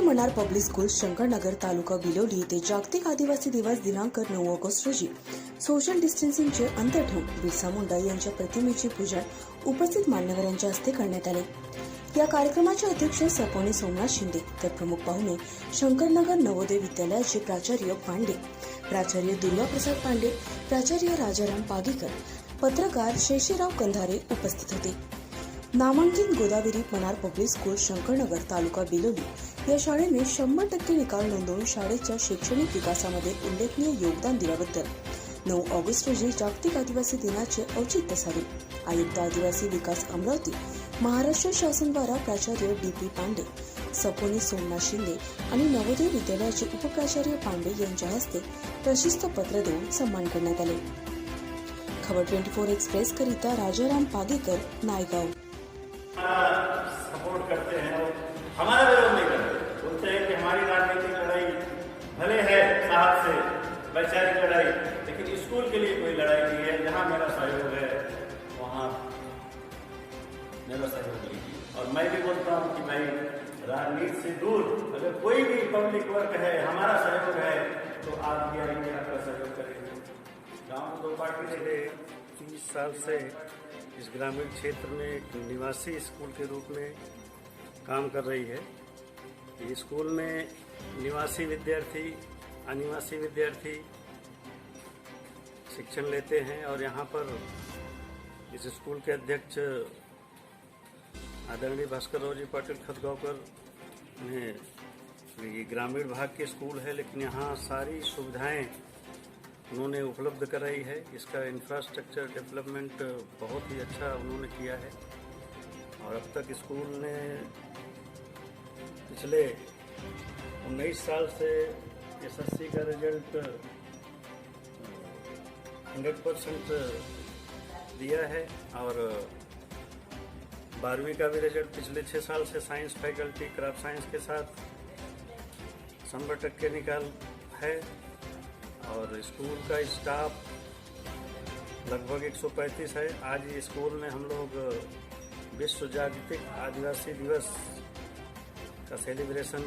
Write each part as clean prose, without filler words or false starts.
मनार public school Shankar Nagar taluka Biloli येथे जागतिक आदिवासी दिवस दिनांक 9 ऑगस्ट रोजी सोशल डिस्टन्सिंगचे अंतर ठेवून बिरसा मुंडा यांच्या प्रतिमेचे पूजन उपस्थित मान्यवरांच्या हस्ते करण्यात आले। या कार्यक्रमाचे अध्यक्ष सपोनी सोमनाथ शिंदे तर प्रमुख पाहुणे शंकरनगर नवोदय विद्यालयाचे प्राचार्य पांडे, प्राचार्य दुर्गाप्रसाद पांडे, प्राचार्य राजाराम पागीकर, पत्रकार शेषराव कंधारे उपस्थित होते। नामांकित गोदावरी मनार पब्लिक स्कूल शंकरनगर तालुका बिलोली या शाळेने 100% निकाल नोंदवून शाळेच्या शैक्षणिक विकासामध्ये उल्लेखनीय योगदान दिल्याबद्दल 9 ऑगस्ट रोजी जागतिक आदिवासी दिनाचे औचित्य साधून आयुक्त आदिवासी विकास अमरावती महाराष्ट्र शासन द्वारा प्राचार्य डी.पी. पांडे, सपोनी सोमनाथ शिंदे आणि नवोदय विद्यालयाचे उपप्राचार्य पांडे यांच्या हस्ते प्रशस्ती पत्र देऊन सन्मान करण्यात आले। खबर 24 एक्सप्रेस करिता राजाराम पागीकर, नायगाव। सपोर्ट करते हैं और हमारा विरोध नहीं करते। बोलते हैं कि हमारी राजनीतिक लड़ाई भले है साहब से, वैचारिक लड़ाई, लेकिन स्कूल के लिए कोई लड़ाई नहीं है। जहाँ मेरा सहयोग है वहाँ मेरा सहयोग नहीं। और मैं भी बोलता हूँ कि भाई राजनीति से दूर अगर कोई भी पब्लिक वर्क है, हमारा सहयोग है, तो आप भी आएंगे, आपका सहयोग करेंगे। गाँव में 2 पार्टी से 30 साल से इस ग्रामीण क्षेत्र में एक निवासी स्कूल के रूप में काम कर रही है। ये स्कूल में निवासी विद्यार्थी, अनिवासी विद्यार्थी शिक्षण लेते हैं और यहाँ पर इस स्कूल के अध्यक्ष आदरणीय भास्कर जी पाटिल खतगांवकर ने, ये ग्रामीण भाग के स्कूल है लेकिन यहाँ सारी सुविधाएं उन्होंने उपलब्ध कराई है। इसका इंफ्रास्ट्रक्चर डेवलपमेंट बहुत ही अच्छा उन्होंने किया है और अब तक स्कूल ने पिछले 19 साल से एसएससी का रिजल्ट 100% दिया है और 12वीं का भी रिजल्ट पिछले 6 साल से साइंस फैकल्टी क्राफ्ट साइंस के साथ 100% निकाल है। और स्कूल का स्टाफ लगभग 135 है। आज ये स्कूल में हम लोग विश्व जागतिक आदिवासी दिवस का सेलिब्रेशन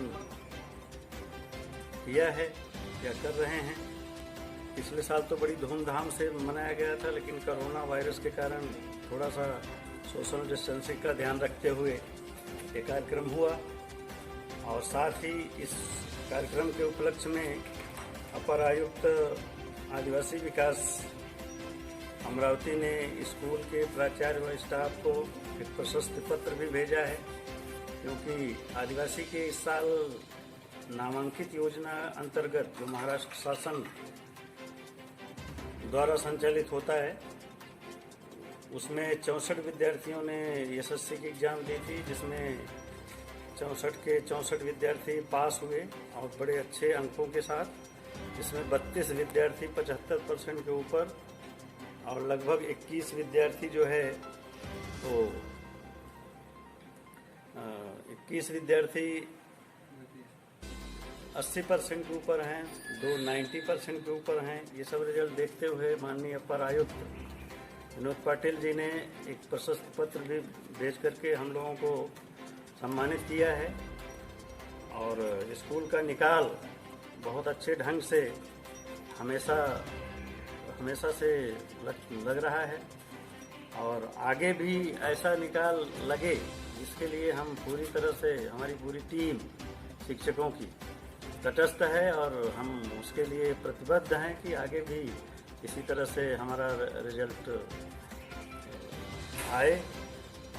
किया है या कर रहे हैं। पिछले साल तो बड़ी धूमधाम से मनाया गया था, लेकिन कोरोना वायरस के कारण थोड़ा सा सोशल डिस्टेंसिंग का ध्यान रखते हुए ये कार्यक्रम हुआ। और साथ ही इस कार्यक्रम के उपलक्ष्य में अपर आयुक्त आदिवासी विकास अमरावती ने स्कूल के प्राचार्य व स्टाफ को एक प्रशस्ति पत्र भी भेजा है, क्योंकि आदिवासी के इस साल नामांकित योजना अंतर्गत जो महाराष्ट्र शासन द्वारा संचालित होता है उसमें 64 विद्यार्थियों ने एसएससी की एग्जाम दी थी, जिसमें 64 के 64 विद्यार्थी पास हुए और बड़े अच्छे अंकों के साथ। इसमें 32 विद्यार्थी 75% के ऊपर और लगभग 21 विद्यार्थी जो है तो 21 विद्यार्थी 80% के ऊपर हैं, 2 90% के ऊपर हैं। ये सब रिजल्ट देखते हुए माननीय अपर आयुक्त विनोद पाटिल जी ने एक प्रशस्ति पत्र भी भेज करके हम लोगों को सम्मानित किया है। और स्कूल का निकाल बहुत अच्छे ढंग से हमेशा से लग रहा है और आगे भी ऐसा निकाल लगे, इसके लिए हम पूरी तरह से, हमारी पूरी टीम शिक्षकों की तटस्थ है और हम उसके लिए प्रतिबद्ध हैं कि आगे भी इसी तरह से हमारा रिजल्ट आए।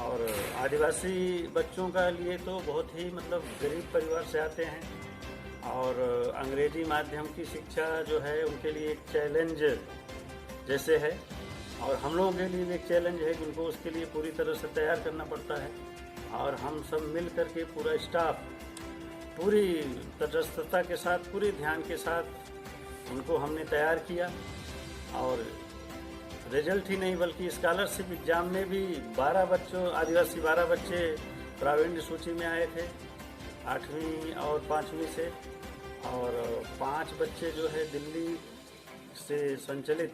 और आदिवासी बच्चों का लिए तो बहुत ही गरीब परिवार से आते हैं और अंग्रेजी माध्यम की शिक्षा जो है उनके लिए एक चैलेंज जैसे है और हम लोगों के लिए भी एक चैलेंज है कि उनको उसके लिए पूरी तरह से तैयार करना पड़ता है। और हम सब मिल करके पूरा स्टाफ पूरी तटस्थता के साथ, पूरे ध्यान के साथ उनको हमने तैयार किया। और रिजल्ट ही नहीं बल्कि स्कॉलरशिप एग्जाम में भी 12 बच्चों, आदिवासी 12 बच्चे प्रावीण्य सूची में आए थे 8वीं और 5वीं से, और 5 बच्चे जो है दिल्ली से संचालित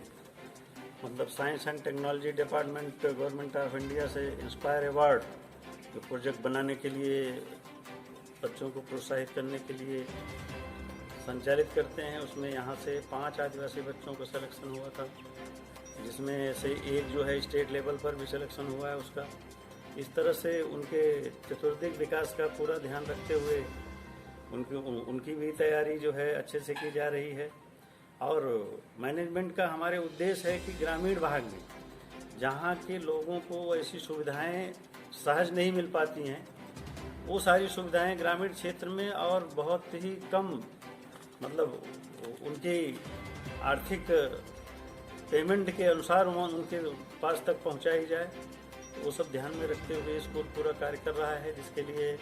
science and technology department government of India से इंस्पायर अवार्ड जो प्रोजेक्ट बनाने के लिए बच्चों को प्रोत्साहित करने के लिए संचालित करते हैं। उसमें यहाँ से 5 आदिवासी बच्चों का सिलेक्शन हुआ था, जिसमें से एक जो है स्टेट लेवल पर भी सिलेक्शन हुआ है उसका। इस तरह से उनके चतुर्दिक विकास का पूरा ध्यान रखते हुए उनकी भी तैयारी जो है अच्छे से की जा रही है। और मैनेजमेंट का हमारे उद्देश्य है कि ग्रामीण भाग में जहाँ के लोगों को ऐसी सुविधाएं सहज नहीं मिल पाती हैं, वो सारी सुविधाएं ग्रामीण क्षेत्र में और बहुत ही कम मतलब उनकी आर्थिक पेमेंट के अनुसार उनके पास तक पहुंचाई जाए, वो सब ध्यान में रखते हुए स्कूल पूरा कार्य कर रहा है। जिसके लिए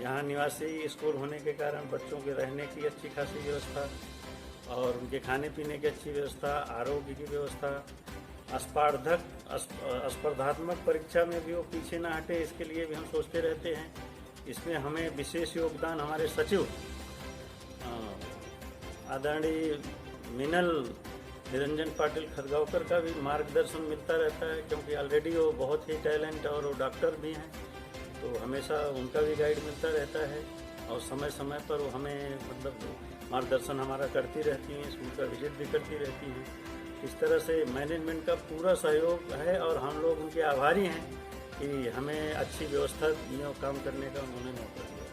यहाँ निवासी स्कूल होने के कारण बच्चों के रहने की अच्छी खासी व्यवस्था और उनके खाने पीने की अच्छी व्यवस्था, आरोग्य की व्यवस्था, स्पर्धात्मक परीक्षा में भी वो पीछे ना हटे, इसके लिए भी हम सोचते रहते हैं। इसमें हमें विशेष योगदान हमारे सचिव आदरणीय मिनल निरंजन पाटिल खदगांवकर का भी मार्गदर्शन मिलता रहता है, क्योंकि ऑलरेडी वो बहुत ही टैलेंट और वो डॉक्टर भी हैं, तो हमेशा उनका भी गाइड मिलता रहता है और समय समय पर वो हमें मतलब मार्गदर्शन हमारा करती रहती हैं, स्कूल का विजिट भी करती रहती हैं। इस तरह से मैनेजमेंट का पूरा सहयोग है और हम लोग उनके आभारी हैं कि हमें अच्छी व्यवस्था में काम करने का उन्होंने मौका दिया।